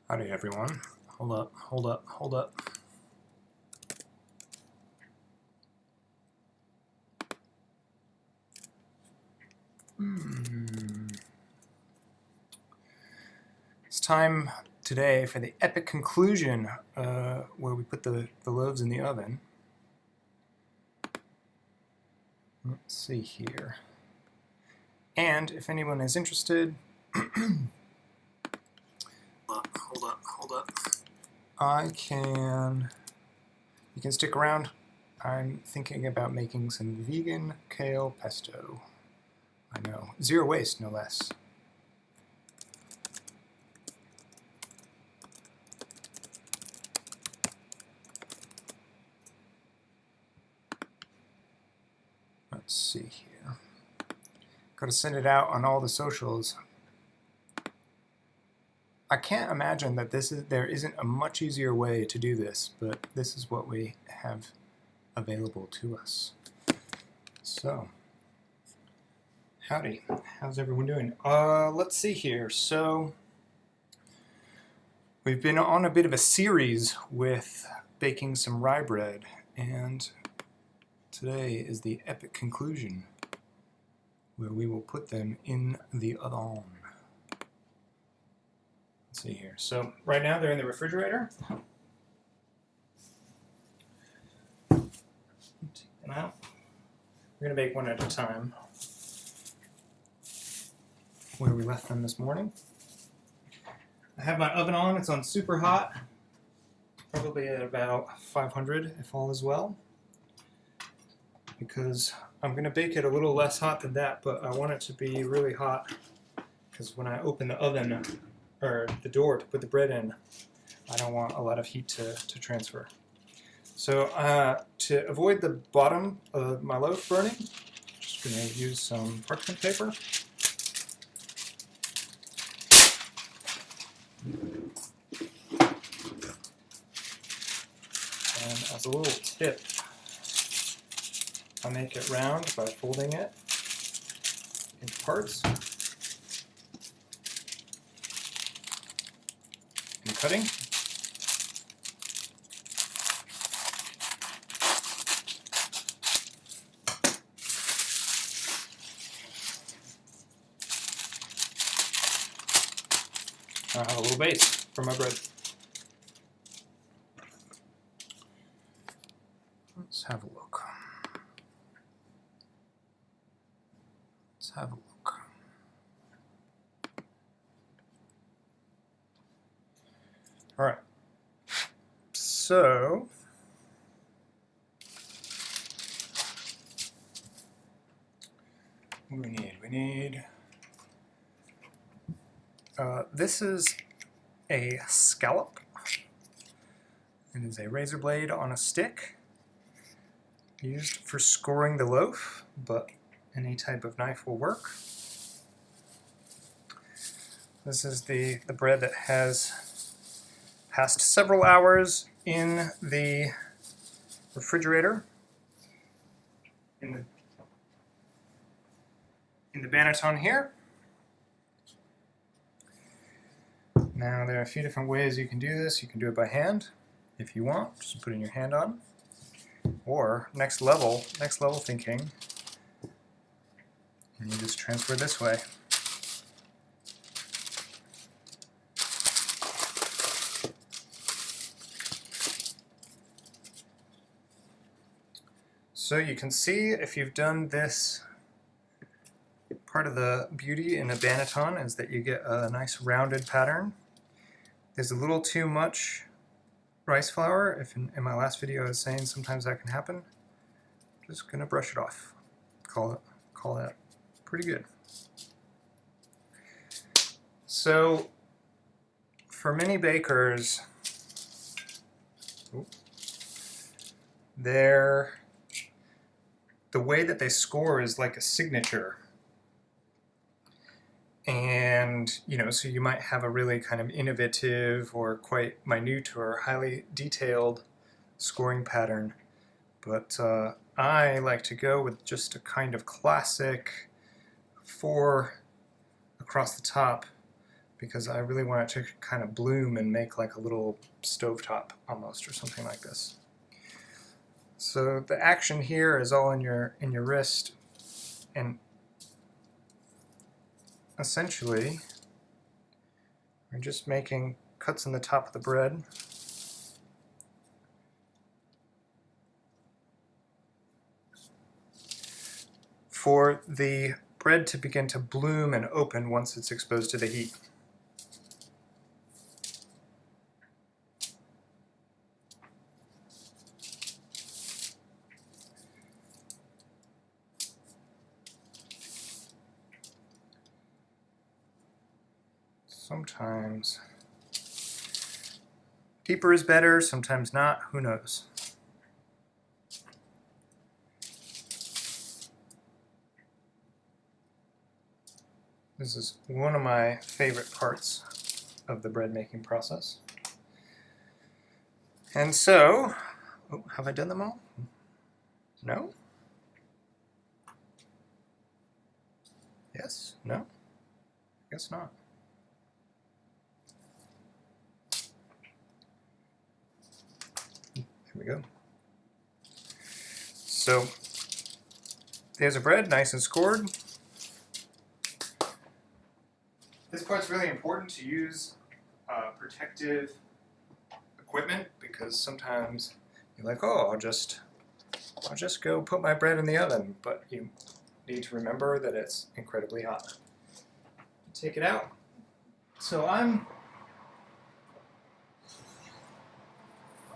Howdy everyone. Hold up. It's time today for the epic conclusion where we put the loaves in the oven. Let's see here. And if anyone is interested, hold up. You can stick around. I'm thinking about making some vegan kale pesto. I know, zero waste, no less. Let's see here. Gotta send it out on all the socials. I can't imagine that there isn't a much easier way to do this, but this is what we have available to us. So, howdy. How's everyone doing? Let's see here. So, we've been on a bit of a series with baking some rye bread, and today is the epic conclusion where we will put them in the oven. Let's see here. So right now they're in the refrigerator. Take them out. We're going to bake one at a time. Where we left them this morning. I have my oven on. It's on super hot. Probably at about 500 if all is well. Because I'm going to bake it a little less hot than that, but I want it to be really hot. Because when I open the oven, or the door to put the bread in, I don't want a lot of heat to transfer. So to avoid the bottom of my loaf burning, I'm just going to use some parchment paper. And as a little tip, I make it round by folding it into parts. Cutting. I have a little base for my bread. Let's have a look. All right, so what do we need? This is a scallop. It is a razor blade on a stick used for scoring the loaf, but any type of knife will work. This is the bread that has passed several hours in the refrigerator, in the banneton here. Now there are a few different ways you can do this. You can do it by hand if you want, just putting your hand on. Or next level thinking, and you just transfer this way. So you can see if you've done this, part of the beauty in a banneton is that you get a nice rounded pattern. There's a little too much rice flour. If in my last video I was saying sometimes that can happen, I'm just going to brush it off. Call that pretty good. So for many bakers, the way that they score is like a signature. And, so you might have a really kind of innovative or quite minute or highly detailed scoring pattern. But I like to go with just a kind of classic 4 across the top because I really want it to kind of bloom and make like a little stovetop almost, or something like this. So the action here is all in your wrist, and essentially we're just making cuts in the top of the bread. For the bread to begin to bloom and open once it's exposed to the heat. Sometimes deeper is better, sometimes not, who knows. This is one of my favorite parts of the bread making process. And so, oh, have I done them all? No? Yes? No? Guess not. There we go. So, there's a bread, nice and scored. This part's really important to use protective equipment, because sometimes you're like, oh, I'll just go put my bread in the oven, but you need to remember that it's incredibly hot. Take it out. So I don't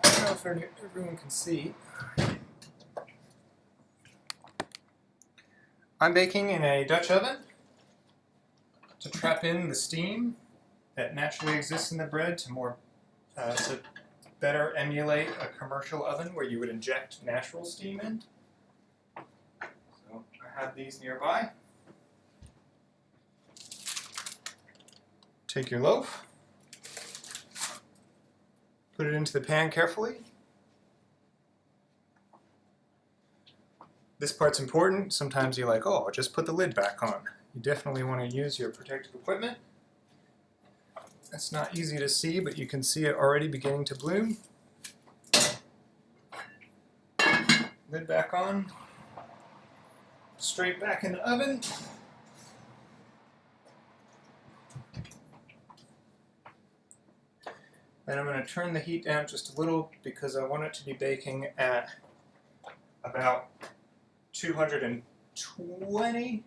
know if everyone can see. I'm baking in a Dutch oven to trap in the steam that naturally exists in the bread to better emulate a commercial oven where you would inject natural steam in. So I have these nearby. Take your loaf, put it into the pan carefully. This part's important. Sometimes you're like, oh, just put the lid back on. You definitely want to use your protective equipment. It's not easy to see, but you can see it already beginning to bloom. Lid back on. Straight back in the oven. Then I'm going to turn the heat down just a little because I want it to be baking at about 220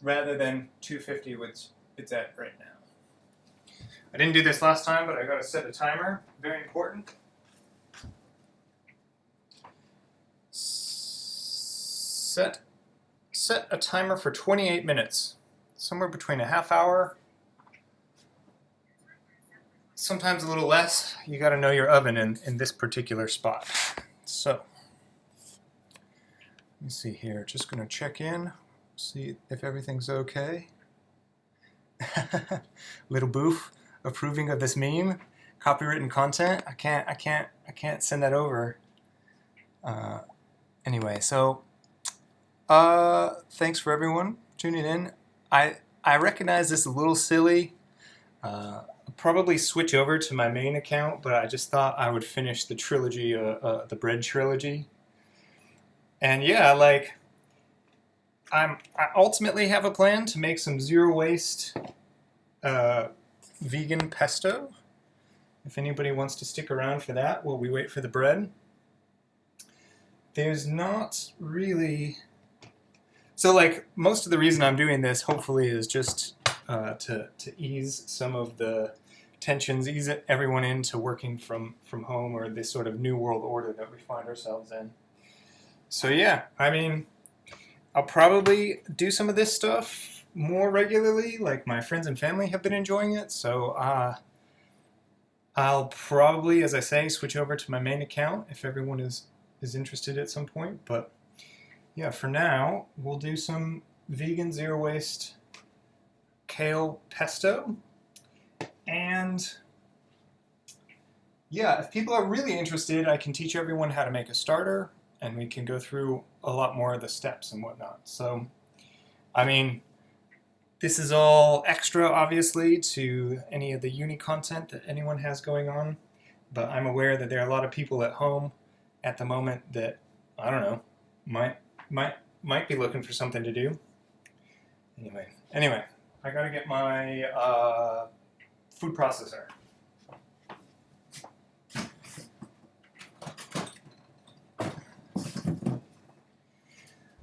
rather than 250, which it's at right now. I didn't do this last time, but I got to set a timer. Very important. Set a timer for 28 minutes. Somewhere between a half hour, sometimes a little less. You got to know your oven in this particular spot. So, let me see here. Just going to check in, see if everything's okay. Little Boof approving of this meme, copywritten content. I can't send that over. Anyway, so thanks for everyone tuning in. I recognize this is a little silly. I'll probably switch over to my main account, but I just thought I would finish the trilogy, the bread trilogy. And yeah, like I ultimately have a plan to make some zero waste vegan pesto. If anybody wants to stick around for that while we wait for the bread. There's not really... So like most of the reason I'm doing this hopefully is just to ease some of the tensions, ease everyone into working from home, or this sort of new world order that we find ourselves in. So yeah, I mean, I'll probably do some of this stuff more regularly, like my friends and family have been enjoying it, so I'll probably, as I say, switch over to my main account if everyone is interested at some point. But yeah, for now, we'll do some vegan zero waste kale pesto. And yeah, if people are really interested, I can teach everyone how to make a starter, and we can go through a lot more of the steps and whatnot. So, I mean, This is all extra, obviously, to any of the uni content that anyone has going on, but I'm aware that there are a lot of people at home at the moment that, I don't know, might be looking for something to do. Anyway, I gotta get my food processor.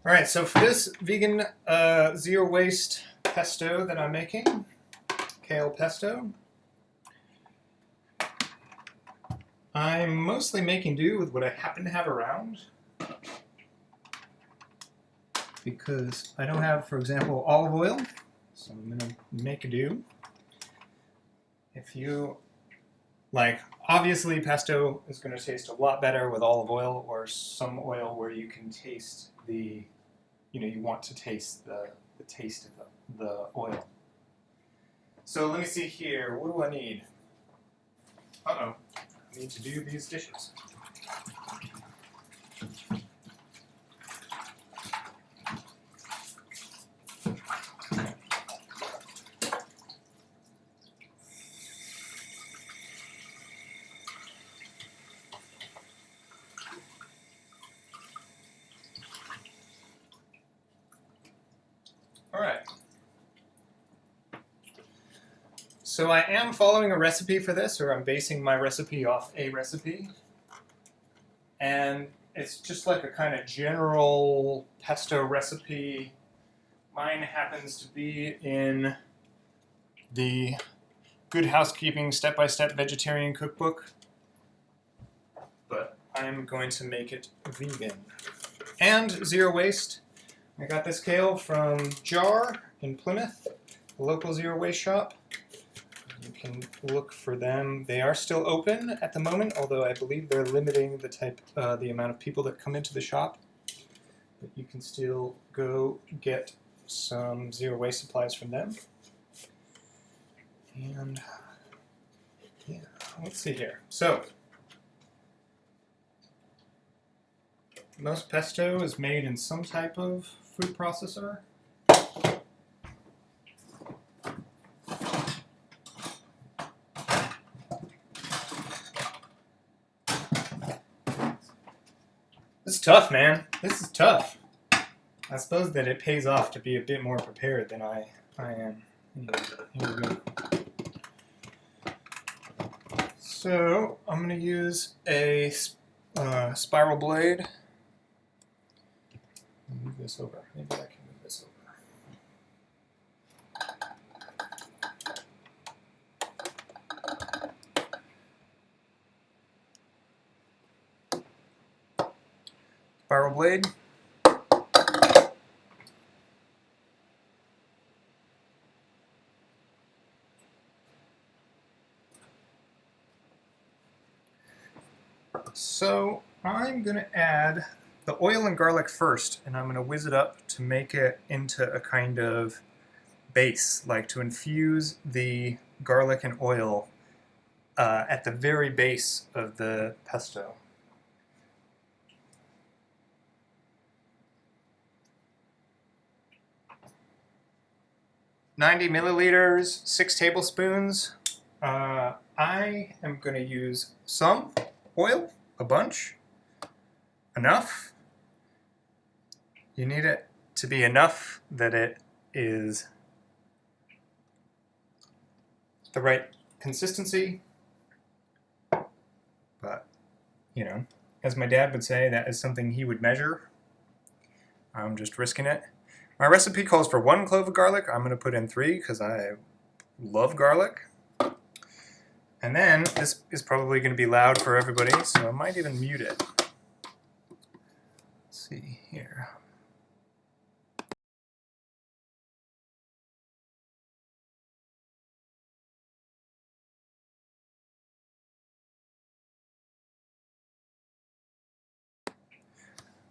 Alright, so for this vegan zero waste pesto that I'm making, kale pesto, I'm mostly making do with what I happen to have around, because I don't have, for example, olive oil, so I'm going to make a do. If you, like, obviously pesto is going to taste a lot better with olive oil or some oil where you can taste the, you want to taste the taste of the oil. So let me see here, what do I need? Uh-oh, I need to do these dishes. All right. So I am following a recipe for this, or I'm basing my recipe off a recipe. And it's just like a kind of general pesto recipe. Mine happens to be in the Good Housekeeping Step-by-Step Vegetarian Cookbook. But I'm going to make it vegan. And zero waste. I got this kale from Jar in Plymouth, a local zero waste shop. You can look for them. They are still open at the moment, although I believe they're limiting the amount of people that come into the shop. But you can still go get some zero waste supplies from them. And yeah, let's see here. So most pesto is made in some type of food processor. This is tough, man. This is tough. I suppose that it pays off to be a bit more prepared than I am. Anyway, here we go. So I'm going to use a spiral blade. Move this over. Maybe I can move this over. Spiral blade. So I'm going to add the oil and garlic first, and I'm going to whiz it up to make it into a kind of base, like to infuse the garlic and oil at the very base of the pesto. "90 milliliters, 6 tablespoons. I am going to use some oil, a bunch, enough. You need it to be enough that it is the right consistency, but, as my dad would say, that is something he would measure. I'm just risking it. My recipe calls for 1 clove of garlic. I'm going to put in 3 because I love garlic. And then, this is probably going to be loud for everybody, so I might even mute it. Let's see here.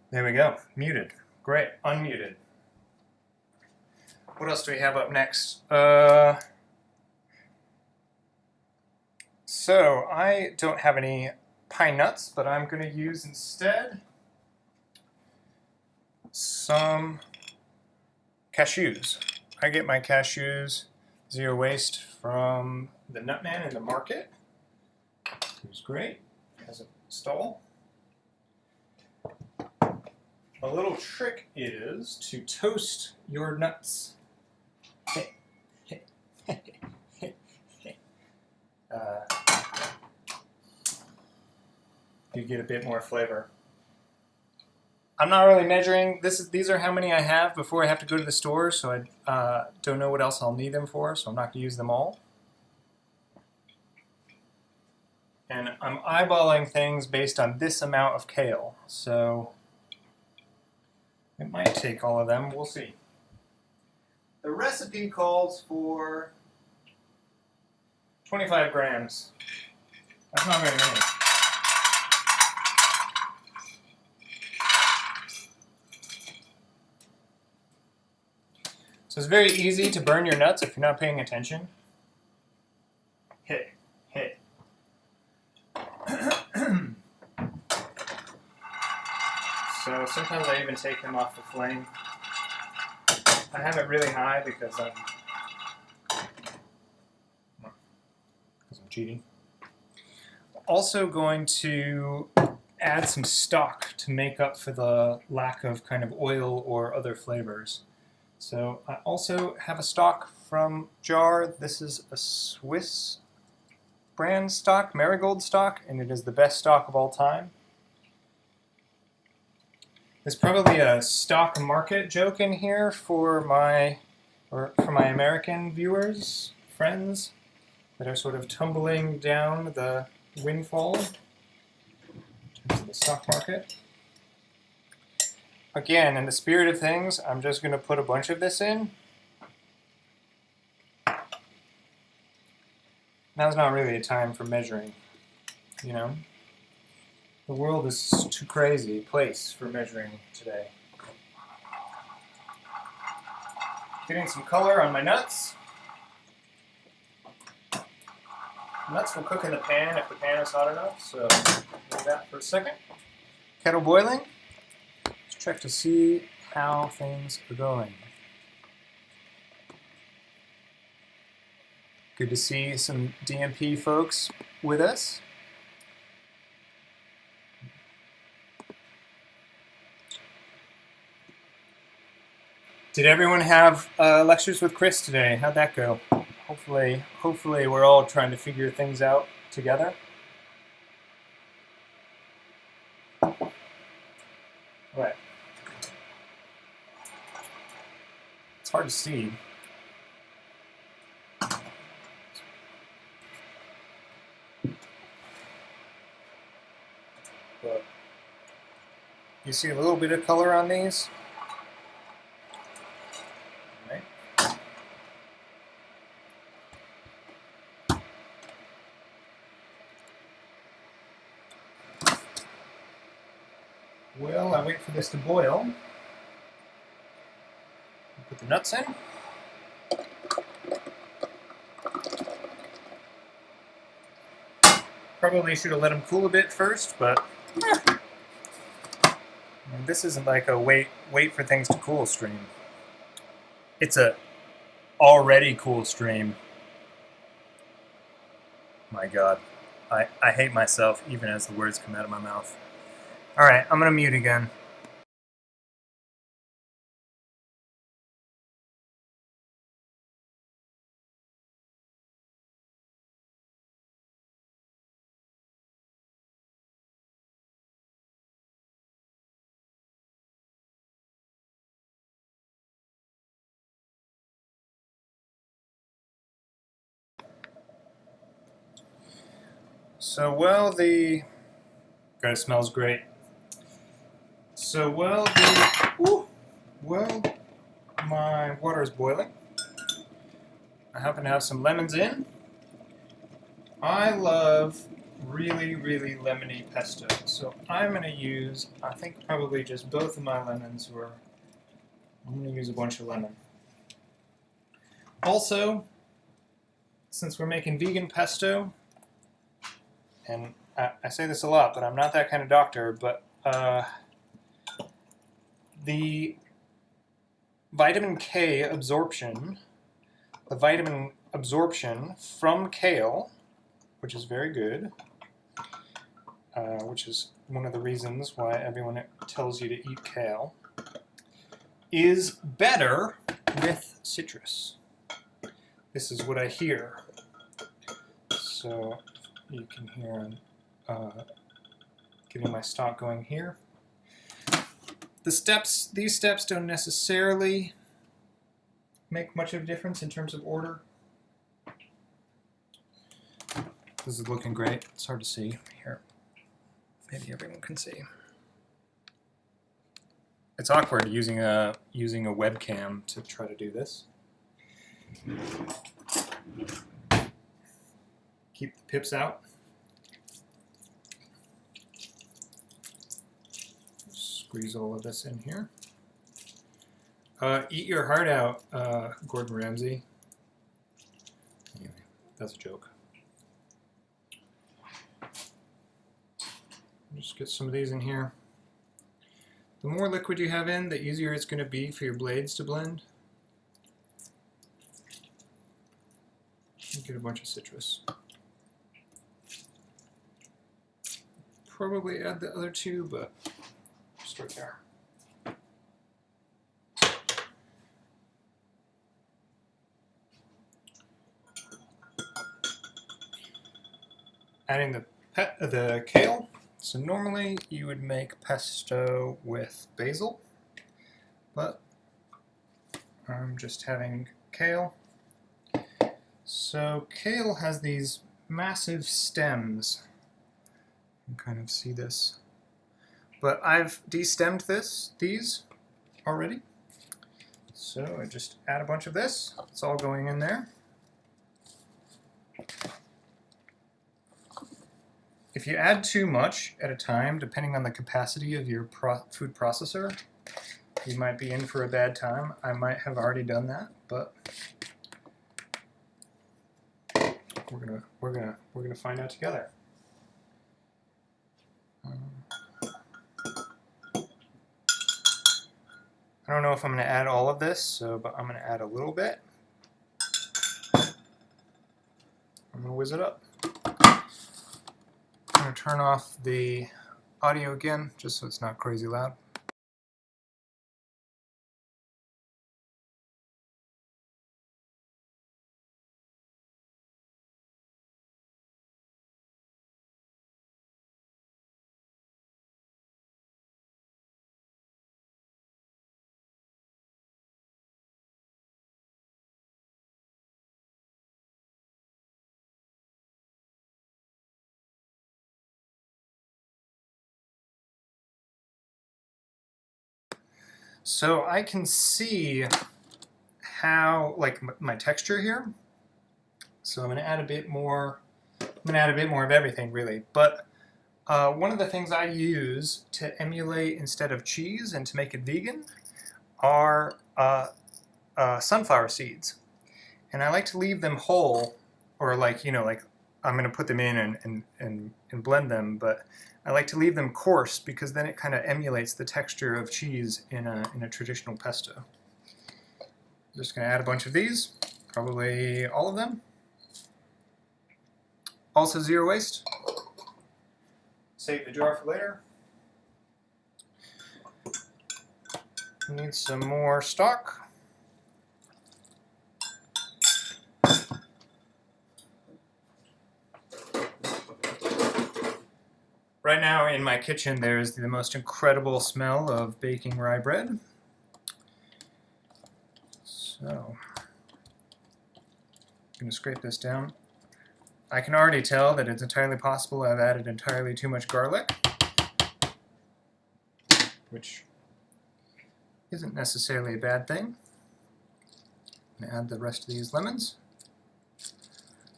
There we go. Muted. Great. Unmuted. What else do we have up next? So I don't have any pine nuts, but I'm going to use instead some cashews. I get my cashews zero waste from the Nutman in the market, who's great, has a stall. A little trick is to toast your nuts. You get a bit more flavor. I'm not really measuring. These are how many I have before I have to go to the store, so I don't know what else I'll need them for, so I'm not going to use them all. And I'm eyeballing things based on this amount of kale, so it might take all of them. We'll see. The recipe calls for 25 grams. That's not very many. So it's very easy to burn your nuts if you're not paying attention. Hit, hit. So sometimes I even take them off the flame. I have it really high because I'm cheating. Also going to add some stock to make up for the lack of kind of oil or other flavors. So I also have a stock from jar. This is a Swiss brand stock, Marigold stock, and it is the best stock of all time. There's probably a stock market joke in here for my American viewers, friends, that are sort of tumbling down the windfall in terms of the stock market. Again, in the spirit of things, I'm just going to put a bunch of this in. Now's not really a time for measuring, you know? The world is too crazy a place for measuring today. Getting some color on my nuts. Nuts will cook in the pan if the pan is hot enough, so leave that for a second. Kettle boiling. Let's check to see how things are going. Good to see some DMP folks with us. Did everyone have lectures with Chris today? How'd that go? Hopefully we're all trying to figure things out together. Right. It's hard to see. But you see a little bit of color on these? Well, I wait for this to boil. Put the nuts in. Probably should have let them cool a bit first, but this isn't like a wait for things to cool stream. It's a already cool stream. My God, I hate myself even as the words come out of my mouth. All right, I'm gonna mute again. So God, it smells great. So my water is boiling. I happen to have some lemons in. I love really, really lemony pesto. So I'm going to use, I think probably just both of my lemons, or I'm going to use a bunch of lemon. Also, since we're making vegan pesto, and I say this a lot, but I'm not that kind of doctor, but the vitamin K absorption, the vitamin absorption from kale, which is very good, which is one of the reasons why everyone tells you to eat kale, is better with citrus. This is what I hear. So you can hear I'm getting my stock going here. These steps don't necessarily make much of a difference in terms of order. This is looking great. It's hard to see here. Maybe everyone can see. It's awkward using a webcam to try to do this. Keep the pips out. Squeeze all of this in here. Eat your heart out, Gordon Ramsay. Anyway, that's a joke. Just get some of these in here. The more liquid you have in, the easier it's going to be for your blades to blend. You get a bunch of citrus. Probably add the other two, but just right there. Adding the kale. So normally you would make pesto with basil, but I'm just having kale. So kale has these massive stems. You can kind of see this. But I've destemmed these already. So I just add a bunch of this. It's all going in there. If you add too much at a time, depending on the capacity of your food processor, you might be in for a bad time. I might have already done that, but we're gonna find out together. I don't know if I'm gonna add all of this, but I'm gonna add a little bit. I'm gonna whiz it up. I'm going to turn off the audio again, just so it's not crazy loud. So I can see how, like, my texture here. So I'm going to add a bit more. I'm going to add a bit more of everything, really. But one of the things I use to emulate instead of cheese and to make it vegan are sunflower seeds, and I like to leave them whole, or like I'm going to put them in and blend them, but I like to leave them coarse because then it kind of emulates the texture of cheese in a traditional pesto. I'm just going to add a bunch of these, probably all of them. Also zero waste. Save the jar for later. We need some more stock. Right now in my kitchen there's the most incredible smell of baking rye bread. So I'm going to scrape this down. I can already tell that it's entirely possible I've added entirely too much garlic, which isn't necessarily a bad thing. I'm going to add the rest of these lemons.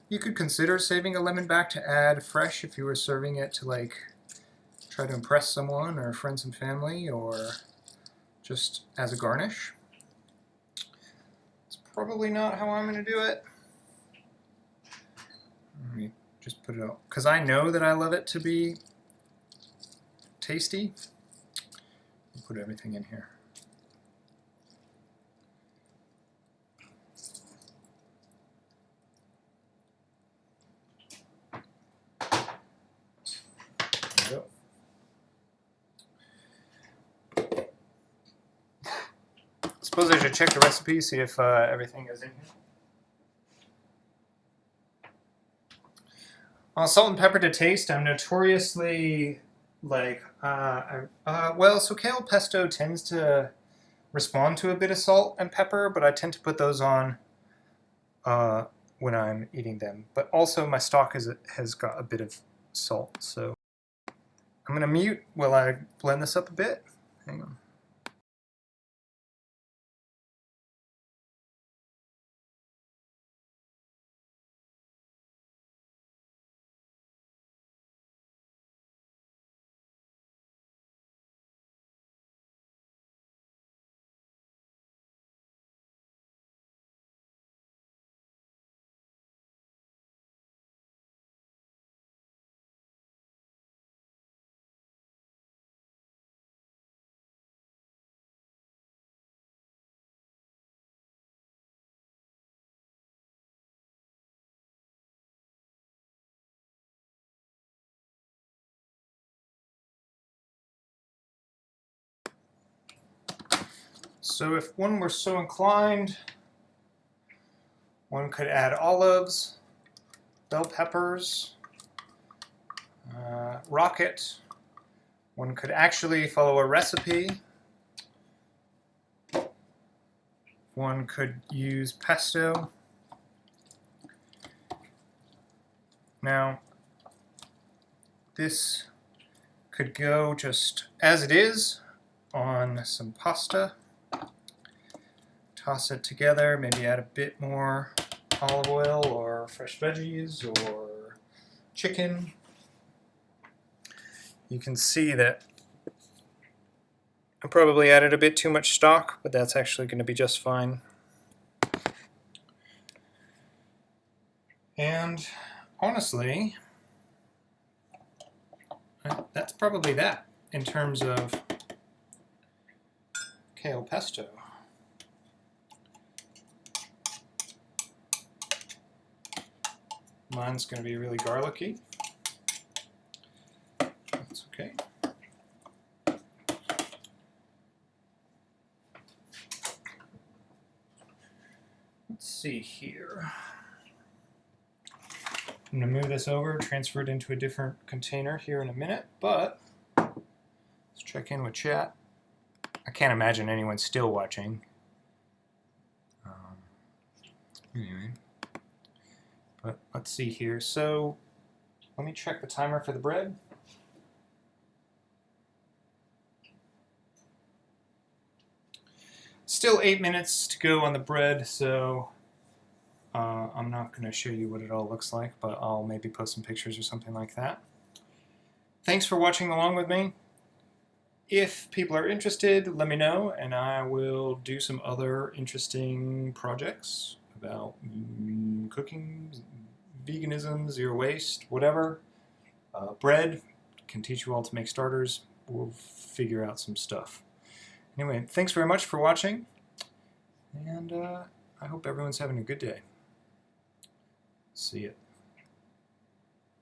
You could consider saving a lemon back to add fresh if you were serving it to, like, try to impress someone or friends and family, or just as a garnish. It's probably not how I'm going to do it. Let me just put it out, because I know that I love it to be tasty. I'll put everything in here. suppose I should check the recipe, see if everything is in here. Salt and pepper to taste. I'm notoriously like, well, so kale pesto tends to respond to a bit of salt and pepper, but I tend to put those on when I'm eating them. But also my stock has got a bit of salt, so I'm going to mute while I blend this up a bit. Hang on. So if one were so inclined, one could add olives, bell peppers, rocket. One could actually follow a recipe. One could use pesto. Now, this could go just as it is on some pasta. Toss it together, maybe add a bit more olive oil or fresh veggies or chicken. You can see that I probably added a bit too much stock, but that's actually going to be just fine. And honestly, that's probably that in terms of kale pesto. Mine's going to be really garlicky. That's okay. Let's see here. I'm going to move this over, transfer it into a different container here in a minute, but let's check in with chat. I can't imagine anyone's still watching. Anyway. But let's see here. So let me check the timer for the bread. Still 8 minutes to go on the bread, so I'm not going to show you what it all looks like, but I'll maybe post some pictures or something like that. Thanks for watching along with me. If people are interested, let me know, and I will do some other interesting projects about cooking, veganism, zero waste, whatever. Bread, can teach you all to make starters. We'll figure out some stuff. Anyway, thanks very much for watching, and I hope everyone's having a good day. See ya.